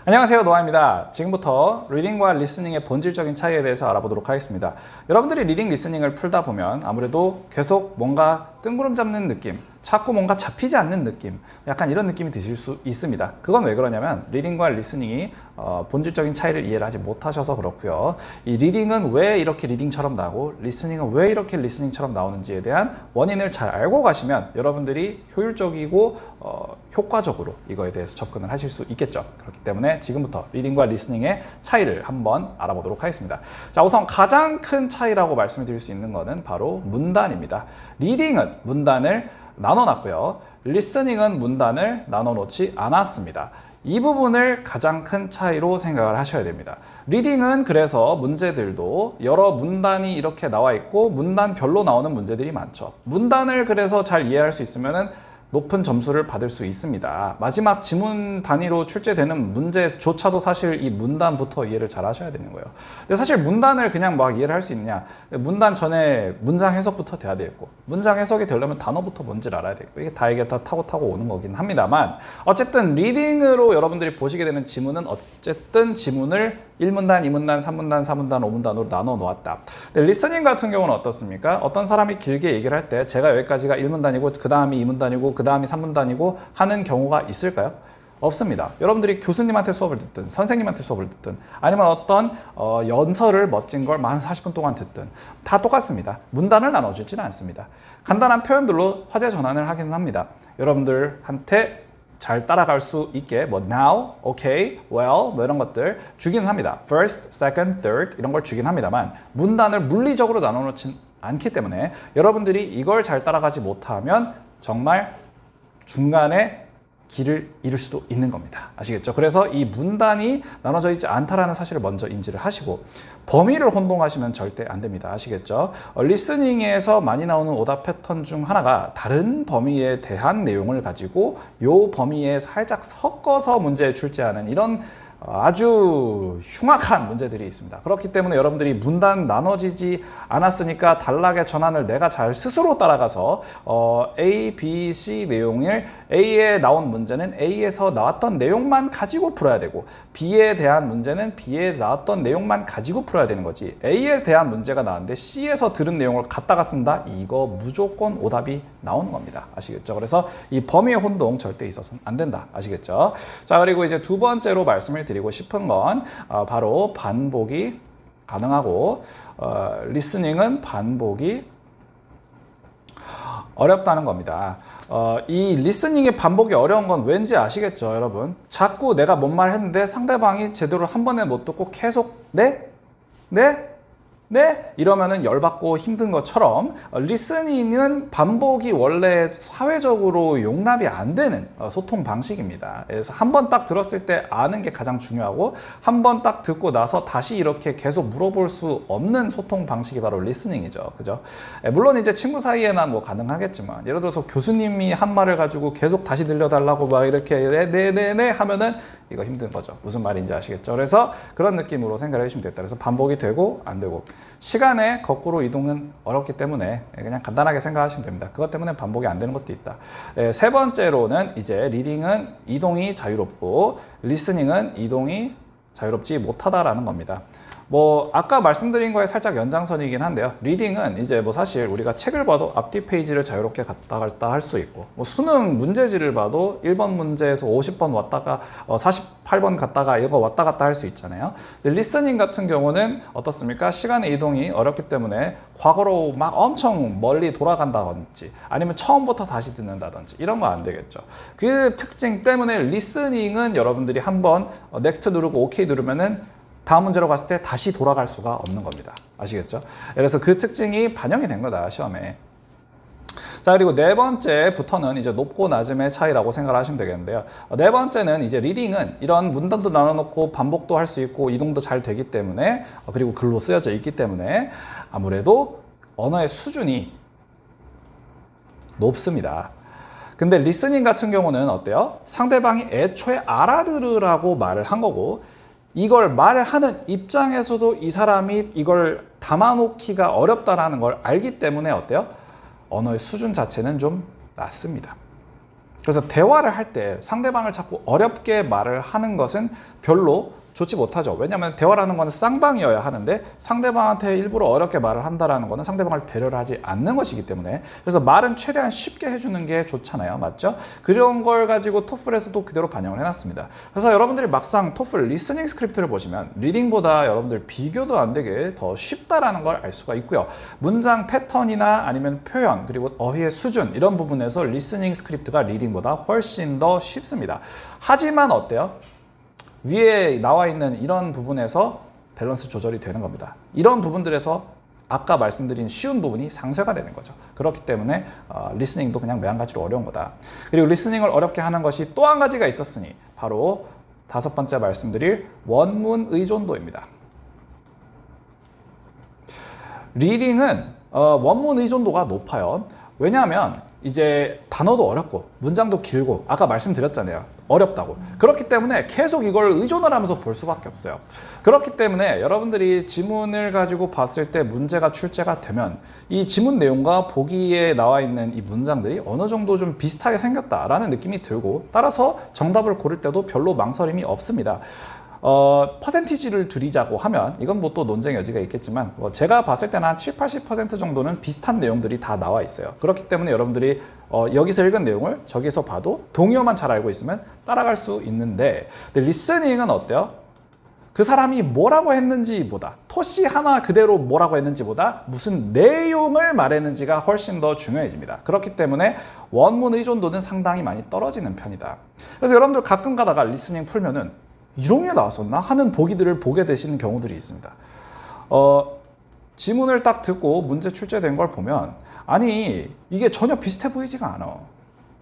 안녕하세요, 노아입니다. 지금부터 리딩과 리스닝의 본질적인 차이에 대해서 알아보도록 하겠습니다. 여러분들이 리딩, 리스닝을 풀다 보면 아무래도 계속 뭔가 뜬구름 잡는 느낌, 자꾸 뭔가 잡히지 않는 느낌, 약간 이런 느낌이 드실 수 있습니다. 그건 왜 그러냐면 리딩과 리스닝이 본질적인 차이를 이해를 하지 못하셔서 그렇고요. 이 리딩은 왜 이렇게 리딩처럼 나오고 리스닝은 왜 이렇게 리스닝처럼 나오는지에 대한 원인을 잘 알고 가시면 여러분들이 효율적이고 효과적으로 이거에 대해서 접근을 하실 수 있겠죠. 그렇기 때문에 지금부터 리딩과 리스닝의 차이를 한번 알아보도록 하겠습니다. 자, 우선 가장 큰 차이라고 말씀을 드릴 수 있는 것은 바로 문단입니다. 리딩은 문단을 나눠놨고요. 리스닝은 문단을 나눠놓지 않았습니다. 이 부분을 가장 큰 차이로 생각을 하셔야 됩니다. 리딩은 그래서 문제들도 여러 문단이 이렇게 나와 있고 문단별로 나오는 문제들이 많죠. 문단을 그래서 잘 이해할 수 있으면은 높은 점수를 받을 수 있습니다. 마지막 지문 단위로 출제되는 문제조차도 사실 이 문단부터 이해를 잘 하셔야 되는 거예요. 근데 사실 문단을 그냥 막 이해를 할 수 있느냐? 문단 전에 문장 해석부터 돼야 되겠고, 문장 해석이 되려면 단어부터 뭔지를 알아야 되고, 이게 다 타고 오는 거긴 합니다만, 어쨌든 리딩으로 여러분들이 보시게 되는 지문은 어쨌든 지문을 1문단, 2문단, 3문단, 4문단, 5문단으로 나눠 놓았다. 근데 리스닝 같은 경우는 어떻습니까? 어떤 사람이 길게 얘기를 할 때 제가 여기까지가 1문단이고 그 다음이 2문단이고 그 다음이 3문단이고 하는 경우가 있을까요? 없습니다. 여러분들이 교수님한테 수업을 듣든 선생님한테 수업을 듣든 아니면 어떤 연설을 멋진 걸 만 40분 동안 듣든 다 똑같습니다. 문단을 나눠주지는 않습니다. 간단한 표현들로 화제 전환을 하기는 합니다. 여러분들한테 잘 따라갈 수 있게 뭐 now, okay, well 뭐 이런 것들 주기는 합니다. first, second, third 이런 걸 주긴 합니다만 문단을 물리적으로 나눠놓진 않기 때문에 여러분들이 이걸 잘 따라가지 못하면 정말 중간에 길을 잃을 수도 있는 겁니다. 아시겠죠? 그래서 이 문단이 나눠져 있지 않다라는 사실을 먼저 인지를 하시고 범위를 혼동하시면 절대 안 됩니다. 아시겠죠? 리스닝에서 많이 나오는 오답 패턴 중 하나가 다른 범위에 대한 내용을 가지고 요 범위에 살짝 섞어서 문제에 출제하는 이런 아주 흉악한 문제들이 있습니다. 그렇기 때문에 여러분들이 문단 나눠지지 않았으니까 단락의 전환을 내가 잘 스스로 따라가서 A, B, C 내용을 A에 나온 문제는 A에서 나왔던 내용만 가지고 풀어야 되고 B에 대한 문제는 B에 나왔던 내용만 가지고 풀어야 되는 거지 A에 대한 문제가 나왔는데 C에서 들은 내용을 갖다가 쓴다? 이거 무조건 오답이 나오는 겁니다. 아시겠죠? 그래서 이 범위의 혼동 절대 있어서는 안 된다. 아시겠죠? 자, 그리고 이제 두 번째로 말씀을 드리고 싶은 건 바로 반복이 가능하고 리스닝은 반복이 어렵다는 겁니다. 이 리스닝의 반복이 어려운 건 왠지 아시겠죠, 여러분? 자꾸 내가 뭔 말 했는데 상대방이 제대로 한 번에 못 듣고 계속 네? 네? 네? 이러면은 열받고 힘든 것처럼 리스닝은 반복이 원래 사회적으로 용납이 안 되는 소통 방식입니다. 그래서 한 번 딱 들었을 때 아는 게 가장 중요하고 한 번 딱 듣고 나서 다시 이렇게 계속 물어볼 수 없는 소통 방식이 바로 리스닝이죠. 그죠? 물론 이제 친구 사이에나 뭐 가능하겠지만 예를 들어서 교수님이 한 말을 가지고 계속 다시 들려달라고 막 이렇게 네네네 하면은 이거 힘든 거죠. 무슨 말인지 아시겠죠? 그래서 그런 느낌으로 생각을 해주시면 됐다. 그래서 반복이 되고 안 되고 시간의 거꾸로 이동은 어렵기 때문에 그냥 간단하게 생각하시면 됩니다. 그것 때문에 반복이 안 되는 것도 있다. 세 번째로는 이제 리딩은 이동이 자유롭고 리스닝은 이동이 자유롭지 못하다라는 겁니다. 뭐 아까 말씀드린 거에 살짝 연장선이긴 한데요. 리딩은 이제 뭐 사실 우리가 책을 봐도 앞뒤 페이지를 자유롭게 갔다 갔다 할 수 있고 뭐 수능 문제지를 봐도 1번 문제에서 50번 왔다가 48번 갔다가 이거 왔다 갔다 할 수 있잖아요. 근데 리스닝 같은 경우는 어떻습니까? 시간의 이동이 어렵기 때문에 과거로 막 엄청 멀리 돌아간다든지 아니면 처음부터 다시 듣는다든지 이런 거 안 되겠죠. 그 특징 때문에 리스닝은 여러분들이 한번 넥스트 누르고 오케이 누르면은 다음 문제로 갔을 때 다시 돌아갈 수가 없는 겁니다. 아시겠죠? 그래서 그 특징이 반영이 된 거다, 시험에. 자, 그리고 네 번째부터는 이제 높고 낮음의 차이라고 생각을 하시면 되겠는데요. 네 번째는 이제 리딩은 이런 문단도 나눠놓고 반복도 할 수 있고 이동도 잘 되기 때문에 그리고 글로 쓰여져 있기 때문에 아무래도 언어의 수준이 높습니다. 근데 리스닝 같은 경우는 어때요? 상대방이 애초에 알아들으라고 말을 한 거고 이걸 말을 하는 입장에서도 이 사람이 이걸 담아놓기가 어렵다라는 걸 알기 때문에 어때요? 언어의 수준 자체는 좀 낮습니다. 그래서 대화를 할 때 상대방을 자꾸 어렵게 말을 하는 것은 별로 좋지 못하죠. 왜냐하면 대화라는 거는 쌍방이어야 하는데 상대방한테 일부러 어렵게 말을 한다라는 거는 상대방을 배려를 하지 않는 것이기 때문에, 그래서 말은 최대한 쉽게 해주는 게 좋잖아요. 맞죠? 그런 걸 가지고 토플에서도 그대로 반영을 해놨습니다. 그래서 여러분들이 막상 토플 리스닝 스크립트를 보시면 리딩보다 여러분들 비교도 안 되게 더 쉽다라는 걸 알 수가 있고요. 문장 패턴이나 아니면 표현, 그리고 어휘의 수준, 이런 부분에서 리스닝 스크립트가 리딩보다 훨씬 더 쉽습니다. 하지만 어때요? 위에 나와 있는 이런 부분에서 밸런스 조절이 되는 겁니다. 이런 부분들에서 아까 말씀드린 쉬운 부분이 상쇄가 되는 거죠. 그렇기 때문에 리스닝도 그냥 매한가지로 어려운 거다. 그리고 리스닝을 어렵게 하는 것이 또 한 가지가 있었으니 바로 5번째 말씀드릴 원문 의존도입니다. 리딩은 원문 의존도가 높아요. 왜냐하면 이제 단어도 어렵고 문장도 길고 아까 말씀드렸잖아요. 어렵다고. 그렇기 때문에 계속 이걸 의존을 하면서 볼 수밖에 없어요. 그렇기 때문에 여러분들이 지문을 가지고 봤을 때 문제가 출제가 되면 이 지문 내용과 보기에 나와 있는 이 문장들이 어느 정도 좀 비슷하게 생겼다라는 느낌이 들고, 따라서 정답을 고를 때도 별로 망설임이 없습니다. 퍼센티지를 드리자고 하면 이건 뭐 또 논쟁 여지가 있겠지만 제가 봤을 때는 한 7-80% 정도는 비슷한 내용들이 다 나와 있어요. 그렇기 때문에 여러분들이 여기서 읽은 내용을 저기서 봐도 동의어만 잘 알고 있으면 따라갈 수 있는데, 근데 리스닝은 어때요? 그 사람이 뭐라고 했는지보다, 토시 하나 그대로 뭐라고 했는지보다 무슨 내용을 말했는지가 훨씬 더 중요해집니다. 그렇기 때문에 원문 의존도는 상당히 많이 떨어지는 편이다. 그래서 여러분들 가끔 가다가 리스닝 풀면은 이런 게 나왔었나 하는 보기들을 보게 되시는 경우들이 있습니다. 지문을 딱 듣고 문제 출제된 걸 보면 아니 이게 전혀 비슷해 보이지가 않아.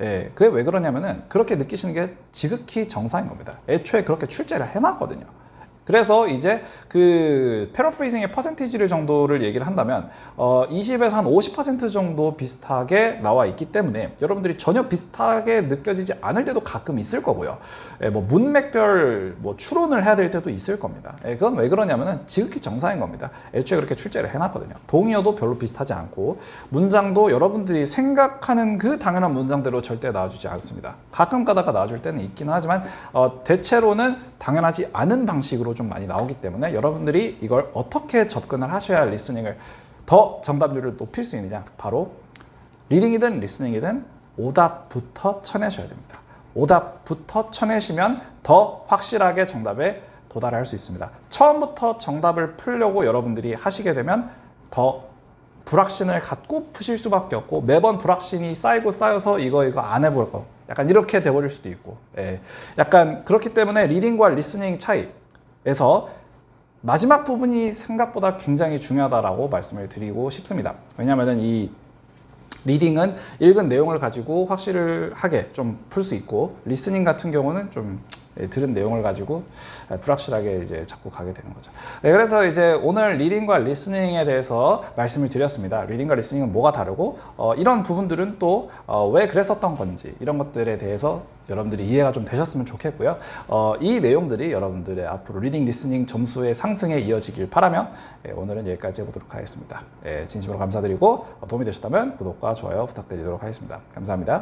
예, 그게 왜 그러냐면은 그렇게 느끼시는 게 지극히 정상인 겁니다. 애초에 그렇게 출제를 해놨거든요. 그래서 이제 그 패러프레이징의 퍼센티지를 정도를 얘기를 한다면 20에서 한 50% 정도 비슷하게 나와 있기 때문에 여러분들이 전혀 비슷하게 느껴지지 않을 때도 가끔 있을 거고요. 예, 뭐 문맥별 뭐 추론을 해야 될 때도 있을 겁니다. 예, 그건 왜 그러냐면은 지극히 정상인 겁니다. 애초에 그렇게 출제를 해놨거든요. 동의어도 별로 비슷하지 않고 문장도 여러분들이 생각하는 그 당연한 문장대로 절대 나와주지 않습니다. 가끔 가다가 나와줄 때는 있기는 하지만 대체로는 당연하지 않은 방식으로 좀 많이 나오기 때문에 여러분들이 이걸 어떻게 접근을 하셔야 리스닝을 더 정답률을 높일 수 있느냐, 바로 리딩이든 리스닝이든 오답부터 쳐내셔야 됩니다. 오답부터 쳐내시면 더 확실하게 정답에 도달할 수 있습니다. 처음부터 정답을 풀려고 여러분들이 하시게 되면 더 불확신을 갖고 푸실 수밖에 없고, 매번 불확신이 쌓이고 쌓여서 이거 안 해볼 거 약간 이렇게 돼버릴 수도 있고, 예. 약간 그렇기 때문에 리딩과 리스닝 차이에서 마지막 부분이 생각보다 굉장히 중요하다라고 말씀을 드리고 싶습니다. 왜냐하면 이 리딩은 읽은 내용을 가지고 확실하게 좀 풀 수 있고, 리스닝 같은 경우는 좀 들은 내용을 가지고 불확실하게 이제 자꾸 가게 되는 거죠. 네, 그래서 이제 오늘 리딩과 리스닝에 대해서 말씀을 드렸습니다. 리딩과 리스닝은 뭐가 다르고 이런 부분들은 또 왜 그랬었던 건지, 이런 것들에 대해서 여러분들이 이해가 좀 되셨으면 좋겠고요. 이 내용들이 여러분들의 앞으로 리딩, 리스닝 점수의 상승에 이어지길 바라며 오늘은 여기까지 해보도록 하겠습니다. 진심으로 감사드리고 도움이 되셨다면 구독과 좋아요 부탁드리도록 하겠습니다. 감사합니다.